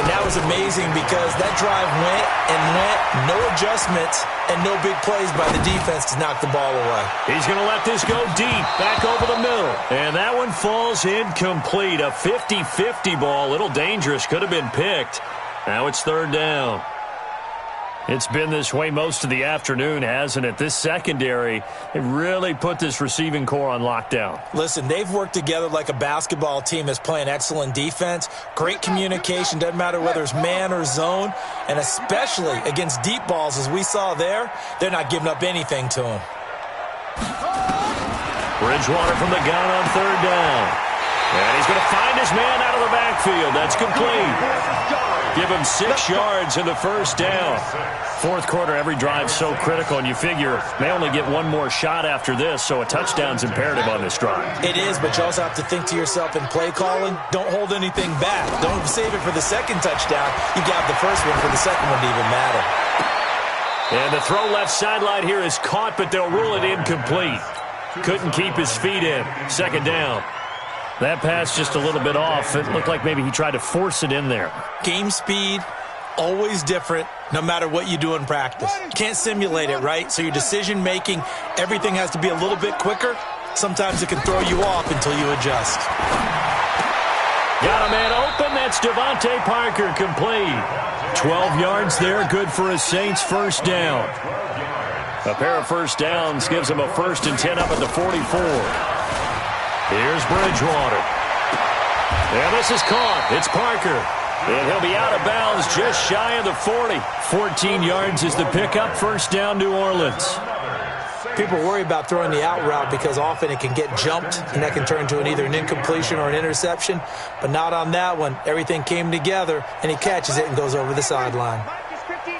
Speaker 3: And that was amazing because that drive went and went, no adjustments, and no big plays by the defense to knock the ball away.
Speaker 2: He's going to let this go deep, back over the middle. And that one falls incomplete. A 50-50 ball, a little dangerous, could have been picked. Now it's third down. It's been this way most of the afternoon, hasn't it? This secondary, it really put this receiving core on lockdown.
Speaker 3: Listen, they've worked together like a basketball team that's playing excellent defense. Great communication, doesn't matter whether it's man or zone. And especially against deep balls, as we saw there, they're not giving up anything to them.
Speaker 2: Bridgewater from the gun on third down. And he's going to find his man out of the backfield. That's complete. Give him 6 yards in the first down. Fourth quarter, every drive so critical, and you figure they only get one more shot after this, so a touchdown's imperative on this drive.
Speaker 3: It is, but you also have to think to yourself in play calling, don't hold anything back. Don't save it for the second touchdown. You got the first one for the second one to even matter.
Speaker 2: And the throw left sideline here is caught, but they'll rule it incomplete. Couldn't keep his feet in. Second down. That pass just a little bit off. It looked like maybe he tried to force it in there.
Speaker 3: Game speed, always different, no matter what you do in practice. You can't simulate it, right? So your decision-making, everything has to be a little bit quicker. Sometimes it can throw you off until you adjust.
Speaker 2: Got a man open. That's Devontae Parker, complete. 12 yards there, good for a Saints first down. A pair of first downs gives them a 1st and 10 up at the 44. Here's Bridgewater. And this is caught. It's Parker. And he'll be out of bounds just shy of the 40. 14 yards is the pickup. First down, New Orleans.
Speaker 3: People worry about throwing the out route because often it can get jumped, and that can turn to either an incompletion or an interception. But not on that one. Everything came together, and he catches it and goes over the sideline.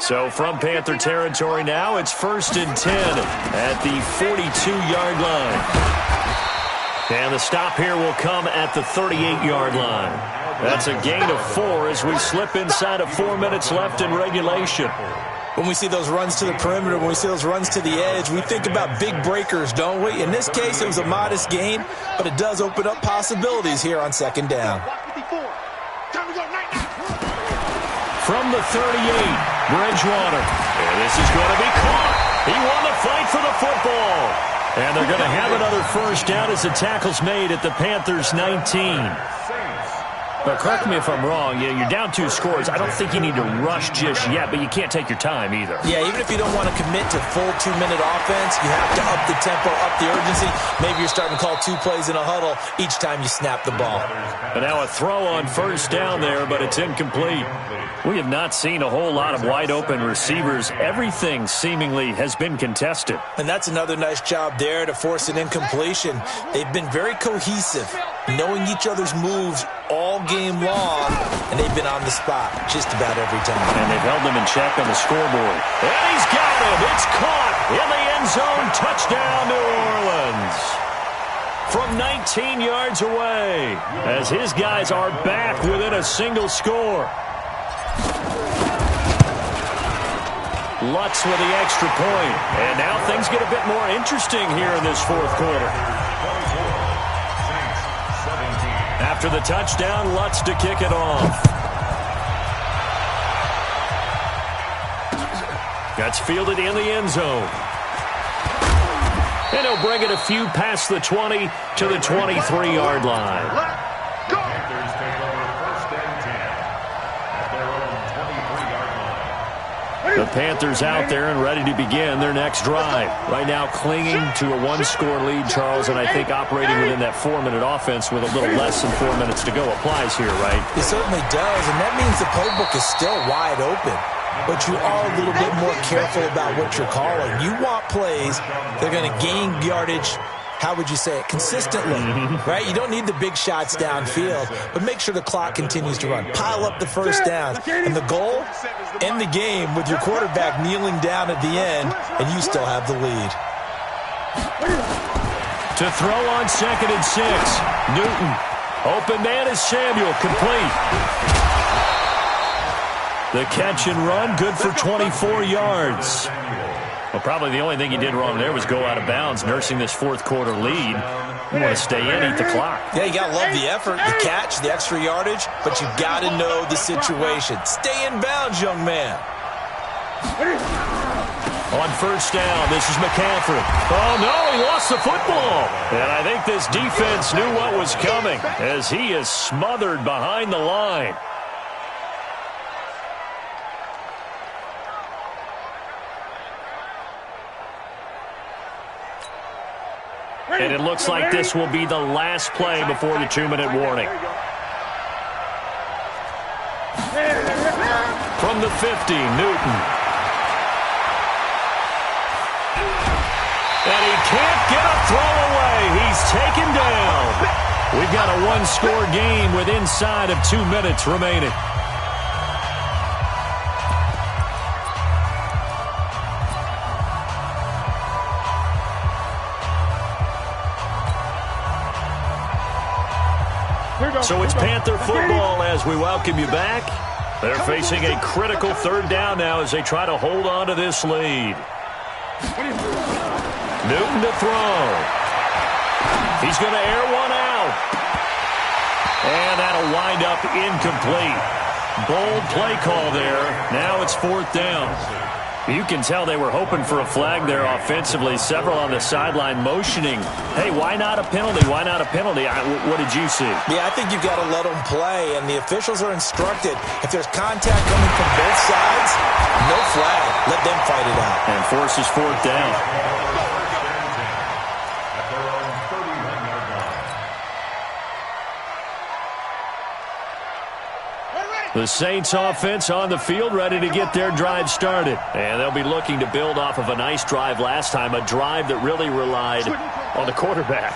Speaker 2: So from Panther territory now, it's 1st and 10 at the 42-yard line. And the stop here will come at the 38-yard line. That's a gain of 4 as we slip inside of 4 minutes left in regulation.
Speaker 3: When we see those runs to the perimeter, when we see those runs to the edge, we think about big breakers, don't we? In this case, it was a modest gain, but it does open up possibilities here on second down.
Speaker 2: From the 38, Bridgewater. And this is going to be caught. He won the fight for the football. And they're going to have another first down as the tackle's made at the Panthers' 19. But correct me if I'm wrong, you're down 2 scores. I don't think you need to rush just yet, but you can't take your time either.
Speaker 3: Yeah, even if you don't want to commit to full 2-minute offense, you have to up the tempo, up the urgency. Maybe you're starting to call 2 plays in a huddle each time you snap the ball.
Speaker 2: And now a throw on first down there, but it's incomplete. We have not seen a whole lot of wide-open receivers. Everything seemingly has been contested.
Speaker 3: And that's another nice job there to force an incompletion. They've been very cohesive, knowing each other's moves all game long, and they've been on the spot just about every time.
Speaker 2: And they've held them in check on the scoreboard. And he's got him. It's caught in the end zone. Touchdown, New Orleans. From 19 yards away, as his guys are back within a single score. Lutz with the extra point. And now things get a bit more interesting here in this fourth quarter. After the touchdown, Lutz to kick it off. That's fielded in the end zone. And he'll bring it a few past the 20 to the 23-yard line. The Panthers out there and ready to begin their next drive. Right now clinging to a 1-score lead, Charles, and I think operating within that 4-minute offense with a little less than 4 minutes to go applies here, right?
Speaker 3: It certainly does, and that means the playbook is still wide open. But you are a little bit more careful about what you're calling. You want plays that are going to gain yardage, how would you say it, consistently, right? You don't need the big shots downfield, but make sure the clock continues to run. Pile up the first down. And the goal, end the game with your quarterback kneeling down at the end, and you still have the lead.
Speaker 2: To throw on 2nd and 6, Newton. Open man is Samuel, complete. The catch and run, good for 24 yards. Well, probably the only thing he did wrong there was go out of bounds, nursing this fourth quarter lead. You want to stay in, eat the clock.
Speaker 3: Yeah, you got to love the effort, the catch, the extra yardage, but you got to know the situation. Stay in bounds, young man.
Speaker 2: On first down, this is McCaffrey. Oh, no, he lost the football. And I think this defense knew what was coming as he is smothered behind the line. And it looks like this will be the last play before the 2-minute warning. From the 50, Newton. And he can't get a throw away. He's taken down. We've got a one-score game with inside of 2 minutes remaining. So it's Panther football as we welcome you back. They're facing a critical third down now as they try to hold on to this lead. Newton to throw. He's going to air one out. And that'll wind up incomplete. Bold play call there. Now it's fourth down. You can tell they were hoping for a flag there offensively. Several on the sideline motioning. Hey, why not a penalty? Why not a penalty? What did you see?
Speaker 3: Yeah, I think you've got to let them play, and the officials are instructed. If there's contact coming from both sides, no flag. Let them fight it out.
Speaker 2: And forces fourth down. The Saints offense on the field ready to get their drive started. And they'll be looking to build off of a nice drive last time, a drive that really relied on the quarterback.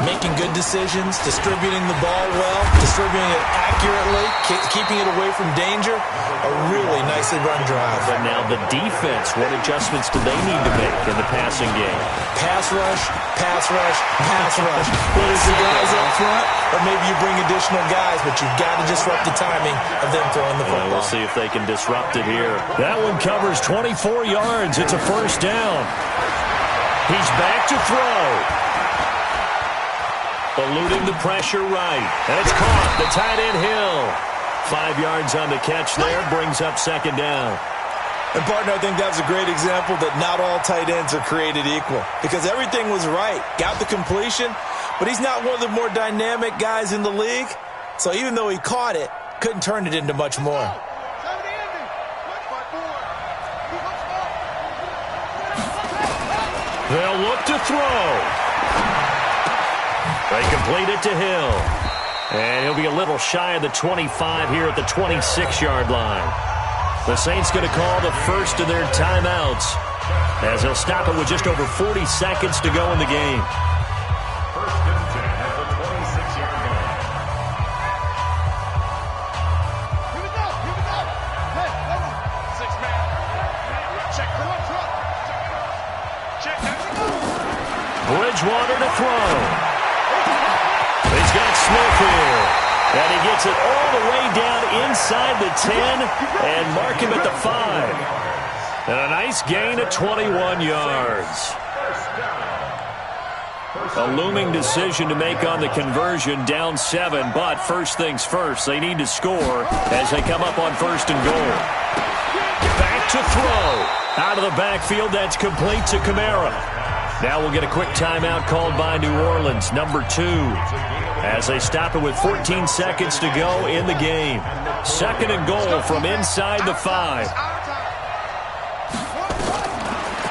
Speaker 3: Making good decisions, distributing the ball well, distributing it accurately, keeping it away from danger. A really nicely run drive.
Speaker 2: But now the defense, what adjustments do they need to make in the passing game?
Speaker 3: Pass rush, pass rush, pass rush. Whether it's the guys up front or maybe you bring additional guys, but you've got to disrupt the timing of them throwing the football.
Speaker 2: We'll see if they can disrupt it here. That one covers 24 yards. It's a first down. He's back to throw. Eluding the pressure right. And it's caught. The tight end Hill. 5 yards on the catch there. Brings up second down.
Speaker 3: And, partner, I think that was a great example that not all tight ends are created equal. Because everything was right. Got the completion. But he's not one of the more dynamic guys in the league. So even though he caught it, couldn't turn it into much more.
Speaker 2: They'll look to throw. They complete it to Hill. And he'll be a little shy of the 25 here at the 26-yard line. The Saints going to call the first of their timeouts as they'll stop it with just over 40 seconds to go in the game.
Speaker 4: First and 10 at the 26-yard line.
Speaker 6: Here we go. Hey, hold on. 6-man. Check the one front. Check that.
Speaker 2: Bridgewater to throw. He's got Smith here. And he gets it all the way down inside the 10 and mark him at the 5. And a nice gain of 21 yards. A looming decision to make on the conversion, down 7. But first things first, they need to score as they come up on first and goal. Back to throw. Out of the backfield, that's complete to Kamara. Now we'll get a quick timeout called by New Orleans, number 2, as they stop it with 14 seconds to go in the game. Second and goal from inside the 5.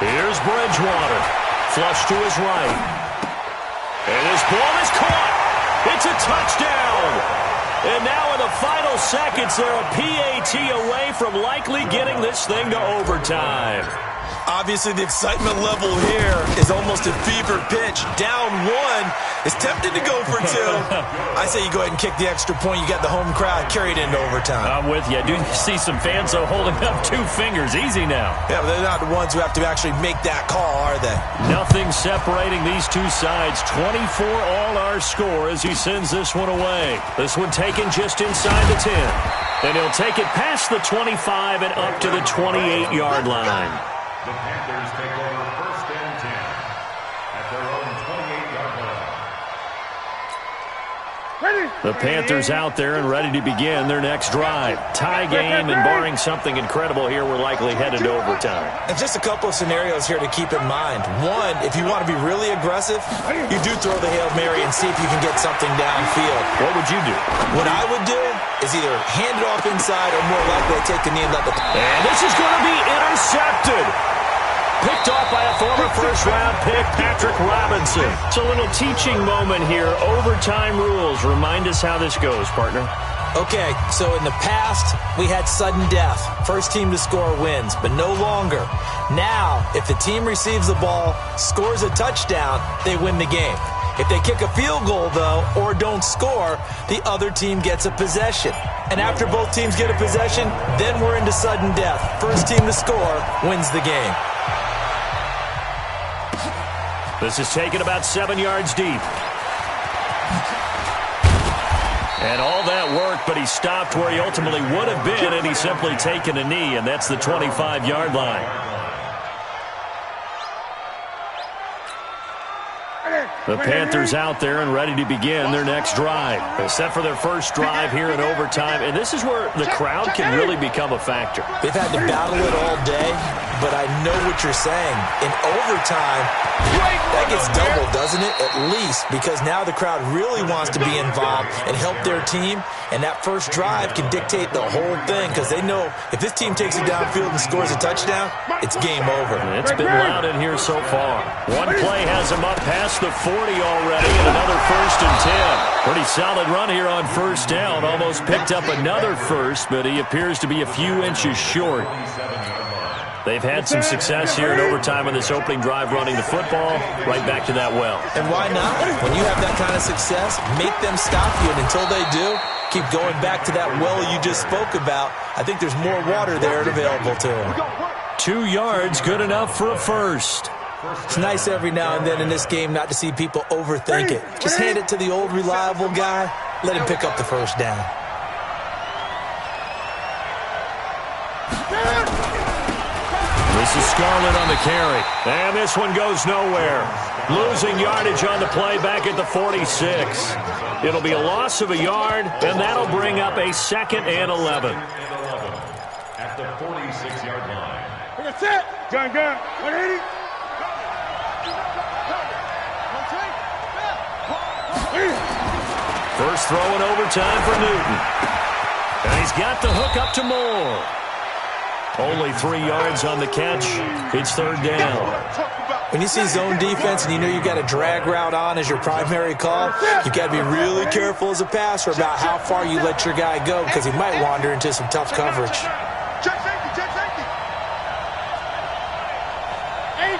Speaker 2: Here's Bridgewater. Flush to his right. And his ball is caught. It's a touchdown. And now in the final seconds, they're a PAT away from likely getting this thing to overtime.
Speaker 3: Obviously, the excitement level here is almost at fever pitch. Down one, is tempted to go for two. I say you go ahead and kick the extra point. You got the home crowd carried into overtime.
Speaker 2: I'm with you. I do see some fans, though, holding up 2 fingers. Easy now.
Speaker 3: Yeah, but they're not the ones who have to actually make that call, are they?
Speaker 2: Nothing separating these two sides. 24 all our score as he sends this one away. This one taken just inside the 10. And he'll take it past the 25 and up to the 28-yard line.
Speaker 4: The Panthers take over 1st and 10 at their own 28-yard line.
Speaker 2: The Panthers out there and ready to begin their next drive. Tie game, and barring something incredible here, we're likely headed to overtime.
Speaker 3: And just a couple of scenarios here to keep in mind. One, if you want to be really aggressive, you do throw the Hail Mary and see if you can get something downfield.
Speaker 2: What would you do?
Speaker 3: What I would do is either hand it off inside or more likely take the knee and let the...
Speaker 2: And this is going to be intercepted. Picked off by a former first-round pick, Patrick Robinson. It's a little teaching moment here. Overtime rules. Remind us how this goes, partner.
Speaker 3: Okay, so in the past, we had sudden death. First team to score wins, but no longer. Now, if the team receives the ball, scores a touchdown, they win the game. If they kick a field goal, though, or don't score, the other team gets a possession. And after both teams get a possession, then we're into sudden death. First team to score wins the game.
Speaker 2: This is taken about 7 yards deep. And all that work, but he stopped where he ultimately would have been, and he's simply taken a knee, and that's the 25-yard line. The Panthers out there and ready to begin their next drive. They're set for their first drive here in overtime, and this is where the crowd can really become a factor.
Speaker 3: They've had to battle it all day, but I know what you're saying. In overtime, that gets doubled, doesn't it? At least, because now the crowd really wants to be involved and help their team, and that first drive can dictate the whole thing, because they know if this team takes it downfield and scores a touchdown, it's game over.
Speaker 2: It's been loud in here so far. One play has him up past the 40 already, and another 1st and 10. Pretty solid run here on first down. Almost picked up another first, but he appears to be a few inches short. They've had some success here in overtime on this opening drive running the football. Right back to that well.
Speaker 3: And why not? When you have that kind of success, make them stop you, and until they do, keep going back to that well you just spoke about. I think there's more water there available to them.
Speaker 2: 2 yards, good enough for a first.
Speaker 3: It's nice every now and then in this game not to see people overthink it. Just hand it to the old reliable guy. Let him pick up the first down.
Speaker 2: This is Scarlett on the carry. And this one goes nowhere. Losing yardage on the play back at the 46. It'll be a loss of a yard, and that'll bring up a 2nd and 11.
Speaker 4: At the 46-yard line.
Speaker 5: That's it. Gun. 180.
Speaker 2: First throw in overtime for Newton. And he's got the hook up to Moore. Only 3 yards on the catch. It's 3rd down.
Speaker 3: When you see zone defense and you know you've got a drag route on as your primary call, you've got to be really careful as a passer about how far you let your guy go, because he might wander into some tough coverage.
Speaker 5: Check safety. Eight.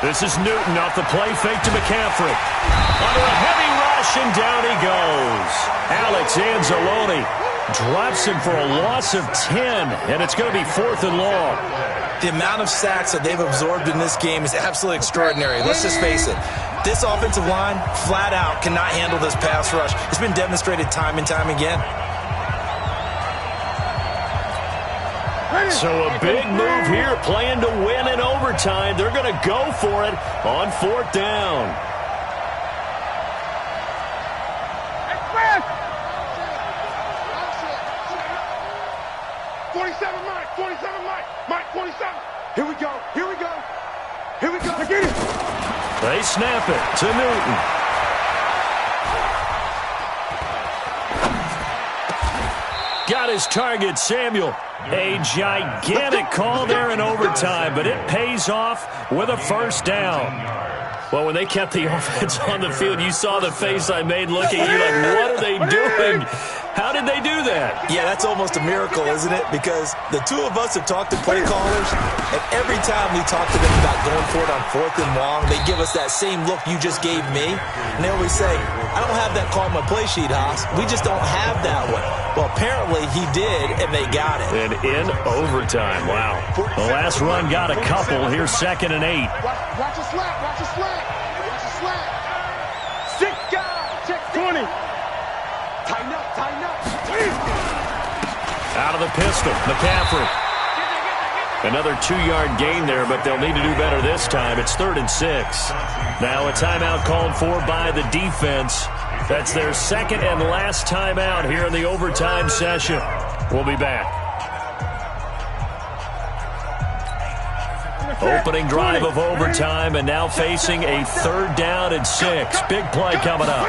Speaker 2: This is Newton off the play fake to McCaffrey. Under a heavy rush, and down he goes. Alex Anzalone drops him for a loss of 10, and it's going to be 4th and long.
Speaker 3: The amount of sacks that they've absorbed in this game is absolutely extraordinary. Let's just face it. This offensive line, flat out, cannot handle this pass rush. It's been demonstrated time and time again.
Speaker 2: So a big move here, playing to win in overtime. They're going to go for it on 4th down.
Speaker 5: 47, Mike, 47. Here we go. I get it.
Speaker 2: They snap it to Newton. Got his target, Samuel. A gigantic call there in overtime, but it pays off with a 1st down. Well, when they kept the offense on the field, you saw the face I made looking at you like, what are they doing? How did they do that?
Speaker 3: Yeah, that's almost a miracle, isn't it? Because the two of us have talked to play callers, and every time we talk to them about going for it on 4th and long, they give us that same look you just gave me. And they always say, I don't have that call on my play sheet, Haas. We just don't have that one. Well, apparently he did, and they got it.
Speaker 2: And in overtime, wow. The last run got a couple. Here's 2nd and 8.
Speaker 6: Watch a slack, watch a slack, watch a slack.
Speaker 5: 6 guys. Check 20.
Speaker 6: Tighten up, tighten up.
Speaker 2: Out of the pistol, McCaffrey. Another 2-yard gain there, but they'll need to do better this time. It's 3rd and 6. Now a timeout called for by the defense. That's their 2nd and last timeout here in the overtime session. We'll be back. Opening drive of overtime, and now facing a 3rd down and 6. Big play coming up.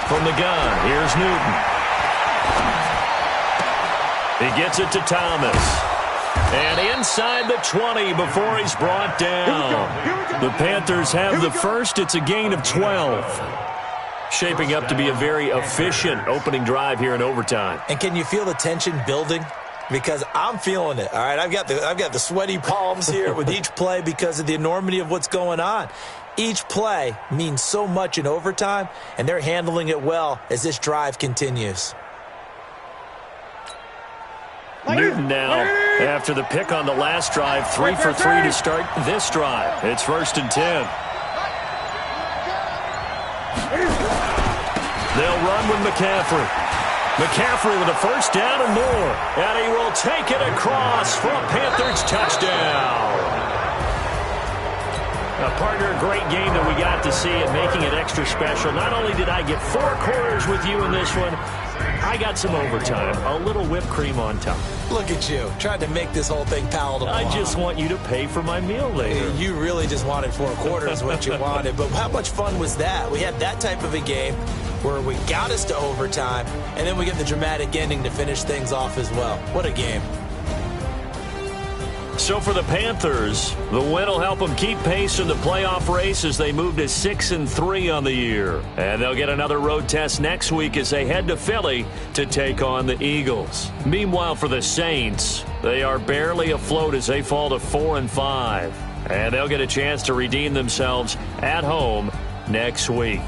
Speaker 2: From the gun, here's Newton. He gets it to Thomas. And inside the 20 before he's brought down. The Panthers have the first. It's a gain of 12. Shaping up to be a very efficient opening drive here in overtime.
Speaker 3: And can you feel the tension building? Because I'm feeling it, all right? I've got the sweaty palms here with each play because of the enormity of what's going on. Each play means so much in overtime, and they're handling it well as this drive continues.
Speaker 2: Newton now, after the pick on the last drive, 3 for 3 to start this drive. It's 1st and 10. They'll run with McCaffrey. McCaffrey with a 1st down and more. And he will take it across for a Panthers touchdown. Partner, great game that we got to see and making it extra special. Not only did I get 4 quarters with you in this one, I got some overtime, a little whipped cream on top.
Speaker 3: Look at you, trying to make this whole thing palatable.
Speaker 2: I just want you to pay for my meal later.
Speaker 3: You really just wanted 4 quarters what you wanted, but how much fun was that? We had that type of a game where we got us to overtime, and then we get the dramatic ending to finish things off as well. What a game.
Speaker 2: So for the Panthers, the win will help them keep pace in the playoff race as they move to 6-3 on the year. And they'll get another road test next week as they head to Philly to take on the Eagles. Meanwhile, for the Saints, they are barely afloat as they fall to 4-5. And they'll get a chance to redeem themselves at home next week.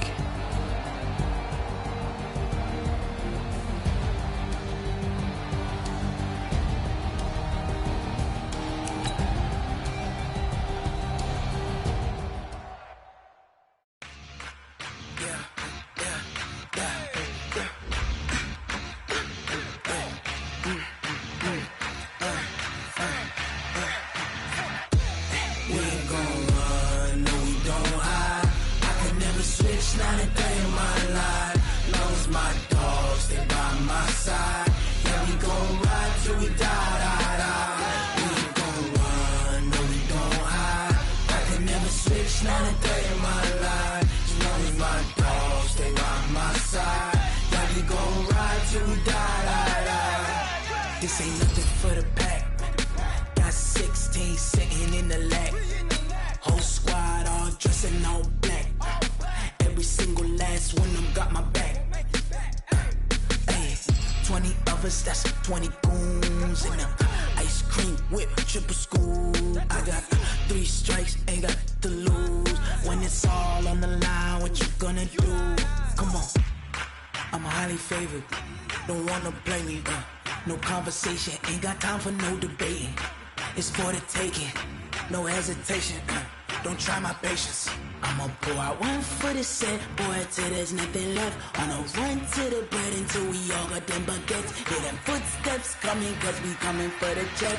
Speaker 7: This ain't nothing for the pack. Got 16 sitting in the lap. Whole squad all dressed in all black. Every single last one of them got my back. Hey, 20 of us, that's 20 goons in them. Ice cream whip, triple school. I got 3 strikes, ain't got to lose. When it's all on the line, what you gonna do? Come on, I'm highly favored. Don't wanna blame me, no conversation, ain't got time for no debating. It's for the taking, no hesitation. Don't try my patience. I'ma pull out one for the set, boy, till there's nothing left. On a run to the bread until we all got them baguettes. Hear them footsteps coming, cause we coming for the check.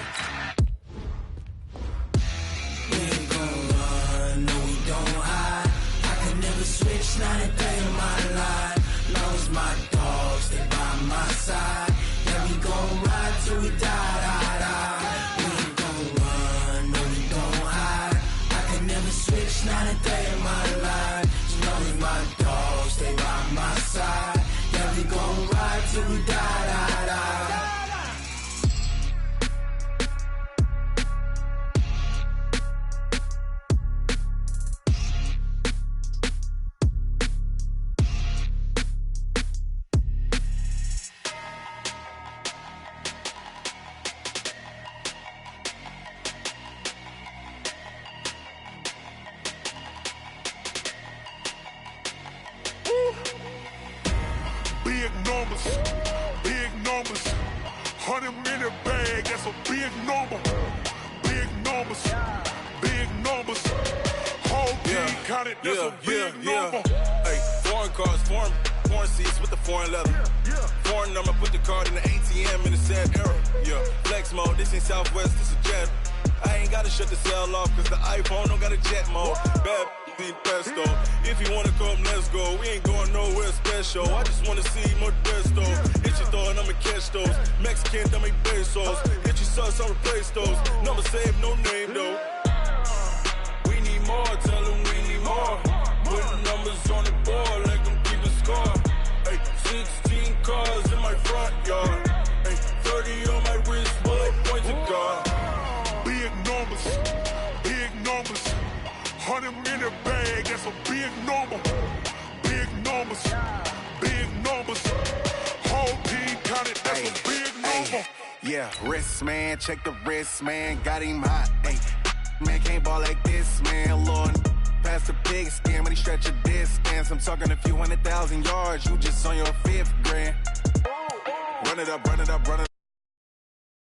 Speaker 7: We ain't gon' run, no we don't hide. I could never switch, not a day in my life. Long as my dogs, they by my side. Yeah, we gon' ride till we die. We ain't gon' run, no we don't hide. I could never switch, not a day in my life. As long as my dogs, they by my side. Yeah, we gon' ride till we die.
Speaker 5: a big number. Big numbers. Big numbers. Whole team counted, that's a big number.
Speaker 6: Hey, foreign cars, foreign seats with the foreign leather. Foreign number, put the card in the ATM in the sad era. Yeah, flex mode, this ain't Southwest, this a jet. I ain't gotta shut the cell off, cause the iPhone don't got a jet mode. Bad be pesto. If you wanna come, let's go. We ain't going nowhere special. I just wanna see Modesto. Hit your thought, I'ma catch those. Mexican, dame pesos. Hit your sauce, I'll replace those. Number saved, no name though. We need more, tell them we need more. Putting numbers on the board like I'm keeping score. Hey, 16 cars in my front yard. Hey, 30 on my wrist, bullet point to God.
Speaker 5: Big numbers. Big numbers. 100 in the bag, that's a big number. Big numbers. Big numbers. Whole team counted, that's a big number.
Speaker 6: Yeah, wrist man, check the wrist man, got him hot. Ay, man can't ball like this, man. Lord, past the pig skin, but he stretch a distance. I'm talking a few 100,000 yards, you just on your 5th grand. Run it up, run it up, run it up.